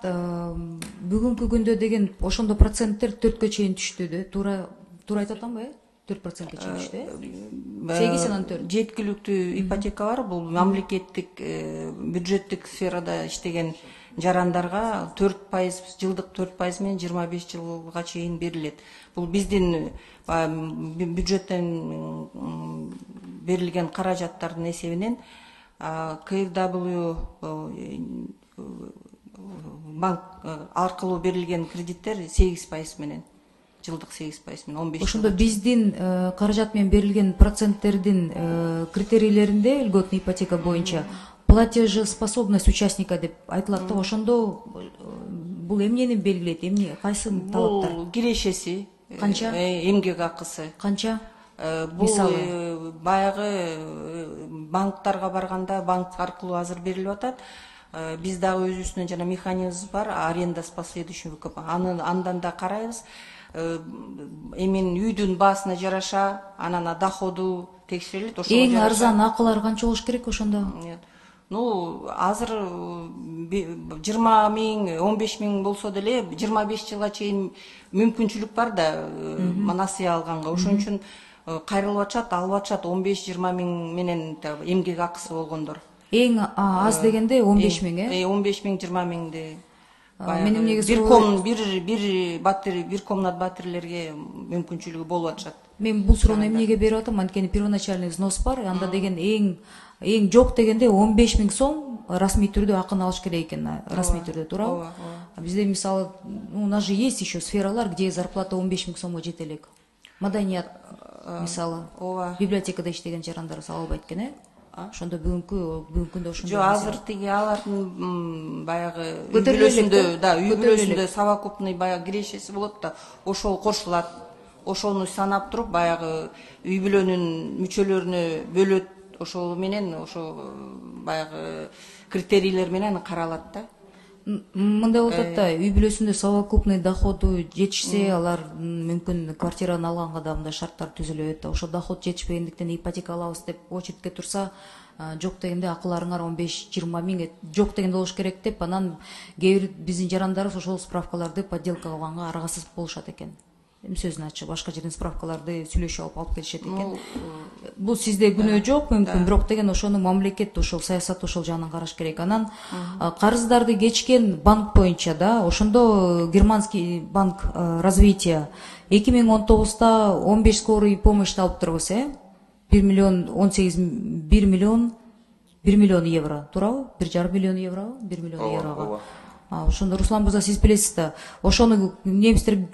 Бүгүнкү күндө деген ошондо проценттер 4-кө чейин түштү. Туура айтып атамбы, 4%ке чейин түштү. 8 анан 4. Жеткиликтүү ипотека бар. Бул мамлекеттик бюджеттик сферада иштеген жарандарга 4%, жылдык 4% менен 25 жылга чейин берилет. Бул биздин бюджеттен берилген каражаттардын эсебинен КФW банк аркылуу берилген кредиттер 8% менен, жылдык 8% менен 15. Ошондо биздин каражат менен берилген проценттердин критерийлеринде льготный ипотека боюнча платежеспособность участника деп айтылат да. Ошондо бул эмнени белгилейт? Кайсы талаптар? Бул кирешеси, канча? Эмгек акысы. Канча? Бул баягы банктарга барганда банк аркылуу азыр берилип атат. Биз дагы өзүбүздүн жана механизм бар, аренда с последующим выкупом. Андан да карайбыз. Эми үйдүн баасына жараша, анан доходу текшерилет. Эң арзан акылар канча болуш керек ошондо? Азыр 20 000, 15 000 болсо деле 25 жылга чейин мүмкүнчүлүк бар да насыя алганга. Ошон үчүн кайрылып атышат, алып атышат 15-20 000 менен эмгек акысы болгондор. Эң аз дегенде 15 000, 15 000, 20 000 Менин негизи бир комнат батирлерге мүмкүнчүлүгү болуп атышат. Мен бул суроону эмнеге берип атам? Анткени первоначальный взнос бар, анда деген эң жок дегенде 15 000 сом расмий түрдө акын алыш керек экен, расмий түрдө, туурабы? Бизде мисалы, у нас же есть еще сфералар, где зарплата 15 000 сомго жете элек. Маданият мисалы, библиотекада иштеген жарандар ала албайт экен, ошондо бүгүнкү күндө ошондой. Жок, азыр тиги алардын баягы үй бүлөсүндө совокупный баягы кирешеси болот да, ошол кошулат. Ошону санап туруп баягы үй бүлөнүн мүчөлөрүнө бөлөт. Ошол менен ошо баягы критерийлер менен каралат да. Мындай болуп атат да, үй бүлөсүндө совокупный доходу жетишсе, алар мүмкүн квартираны алганга да мындай шарттар түзүлөт да. Ошо доход жетишпегендиктен ипотека алабыз деп очередке турса, жок дегенде акыларыңар 15-20 000 жок дегенде болуш керек деп, анан кээ бир биздин жарандарыбыз ошол справкаларды подделка кылганга аргасыз болушат экен. Сөзүн ачып, башка жерден справкаларды сүйлөшүп алып келишет экен. Бул сизде күнөө жок мүмкүн, бирок деген ошону мамлекет, ошол саясат ошол жагынан караш керек. Анан карыздарды кечкен банк боюнча да, ошондо Германский банк развития 2019-да 15 скорый помощь алып турбуз, 1 миллион евро, туурабы? 1,5 миллион евро, 1 миллион еврого. Ошондо Руслан мырза, сиз билесиз да, ошону немистер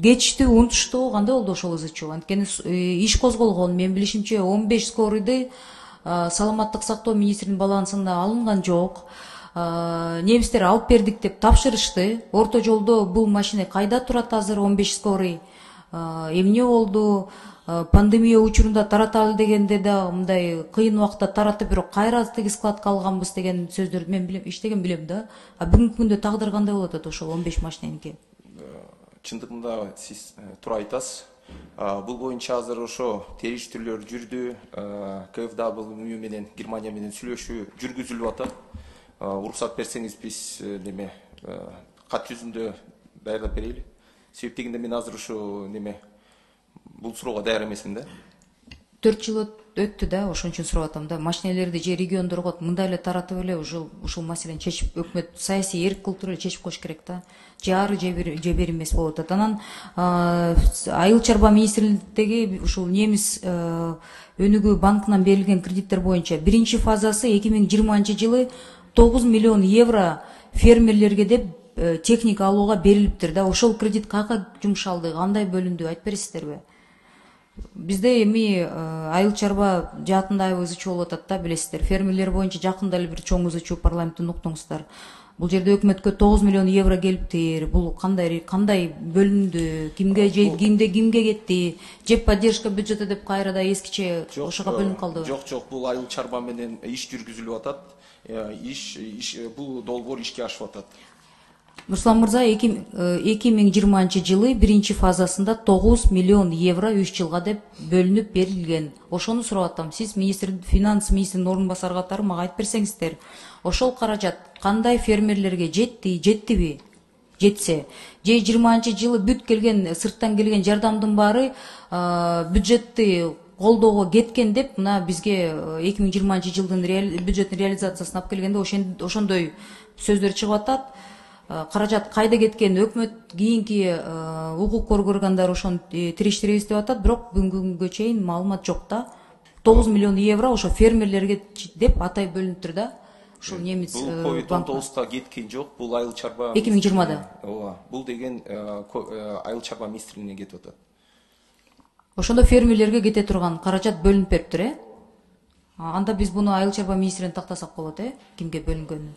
кечти, унутушту, кандай болду ошол ызычуу? Анткени иш козголгон, мен билишимче 15 скорыйды саламаттык сактоо министринин балансына алынган жок. Немистер алып бердик деп тапшырышты. Орто жолдо бул машина кайда турат азыр 15 скорый? Эмне болду? Пандемия учурунда тараталы дегенде да мындай кыйын убакта таратып, бирок кайра тиги складка алганбыз деген сөздөрдү мен билем, иштеген билем да. Бүгүнкү күндө тагдыр кандай болот атат ошол 15 машиненики? Чындыгында сиз туура айтасыз. Бул боюнча азыр ошо териштирүүлөр жүрдү. КФW менен Германия менен сүйлөшүү жүргүзүлүп атат. Уруксат берсеңиз биз кат жүзүндө даярдап берели. Себеп дегенде мен азыр ошо бул суроого даяр эмесмин да. 4 жыл өттү да, ошон үчүн сурап атам да. Машинелерди же региондорго мындай эле таратып эле ушул маселени чечип, өкмөт саясий эрк кылып туруп эле чечип коюш керек да. Же ары же бери эмес болуп атат. Анан Айыл чарба министрлигиндеги ушул немис өнүгүү банкынан берилген кредиттер боюнча биринчи фазасы 2020 жылы 9 миллион евро фермерлерге деп техника алууга берилиптир да. Ошол кредит каяка жумшалды, кандай бөлүндү, айтып бересиздерби? Бизде эми айыл чарба жаатында аябай ызычуу болуп атат да, билесиздер. Фермерлер боюнча жакында эле бир чоң ызычуу парламенттен уктуңуздар. Бул жерде өкмөткө 9 миллион евро келиптир. Бул кандай бөлүндү? Кимге кетти? Же поддержка бюджета деп кайрада эскиче ошого бөлүнүп калдыбы? Жок, бул айыл чарба менен иш жүргүзүлүп атат. Бул долбоор ишке ашып атат. Руслан мырза, 2020 жылы биринчи фазасында 9 миллион евро 3 жылга деп бөлүнүп берилген. Ошону сурап атам. Сиз финанс министринин орун басары катары мага айтып берсеңиздер, ошол каражат кандай фермерлерге жеттиби? Жетсе, же 20 жылы бүт келген, сырттан келген жардамдын баары бюджетти колдоого кеткен деп мына бизге 2020 жылдын бюджеттин реализациясын алып келгенде ошондой сөздөр чыгып атат. Каражат кайда кеткен, өкмөт кийинки укук органдары ошону тириштиребиз деп атат, бирок бүгүнкү күнгө чейин маалымат жок да. 9 миллион евро ошо фермерлерге деп атай бөлүнүптүр да. Ушул немец бул COVID-19 кеткен жок, бул айыл чарба 2020-да. Ооба, бул деген айыл чарба министрлигине кетип атат. Ошондо фермерлерге кете турган каражат бөлүнүп бериптир, Анда биз буну айыл чарба министринен тактасак болот, кимге бөлүнгөнүн.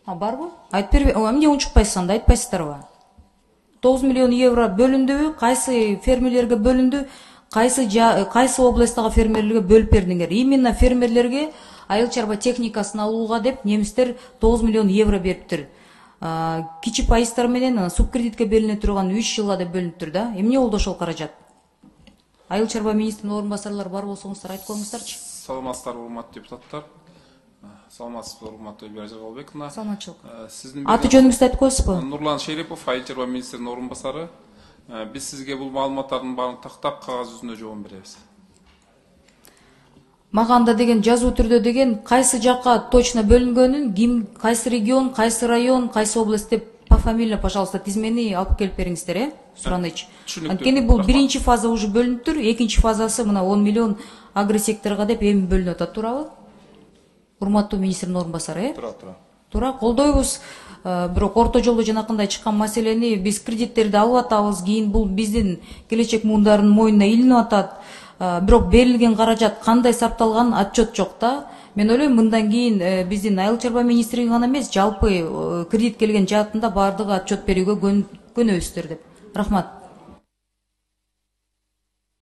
Барбы? Айтып бербей, эмне унчукпайсыз анда, айтпайсыздарбы? 9 миллион евро бөлүндүбү, кайсы фермерлерге бөлүндү, кайсы областтагы фермерлерге бөлүп бердиңер? Именно фермерлерге айыл чарба техникасын алууга деп немистер 9 миллион евро бериптир. Кичи пайыздар менен субкредитке берилине турган 3 жылга деп бөлүнүптүр да. Эмне болду ошол каражат? Айыл чарба министринин орун басарлары бар болсоңуздар айтып коюңуздарчы. Саламатсыздар, урматтуу депутаттар. Саламатсыздар, урматтуу Элбира Жагалбековна. Саламатчылык. Сиздин аты жөнүңүздү айтып коесузбу? Нурлан Шерипов, айыл чарба министринин орун басары. Биз сизге бул маалыматтардын баарын тактап кагаз жүзүндө жооп беребиз. Мага анда деген жазуу түрдө деген кайсы жакка точно бөлүнгөнүн, ким, кайсы регион, кайсы район, кайсы область деп пофамильно, пожалуйста, тизмени алып келип бериңиздер, сураныч. Анткени бул биринчи фаза уже бөлүнүптүр, экинчи фазасы мына 10 миллион агросекторго деп эми бөлүнүп атат, туурабы? Урматтуу министрдин орун басары, Туура, колдойбуз. Бирок орто жолдо жанакындай чыккан маселени биз кредиттерди алып атабыз, кийин бул биздин келечек муундарынын мойнуна илинип атат. Бирок берилген каражат кандай сарпталганын отчет жок да. Мен ойлойм, мындан кийин биздин айыл чарба министрлиги гана эмес, жалпы кредит келген жаатында баардыгы отчет берүүгө көнөбүздөр деп. Рахмат.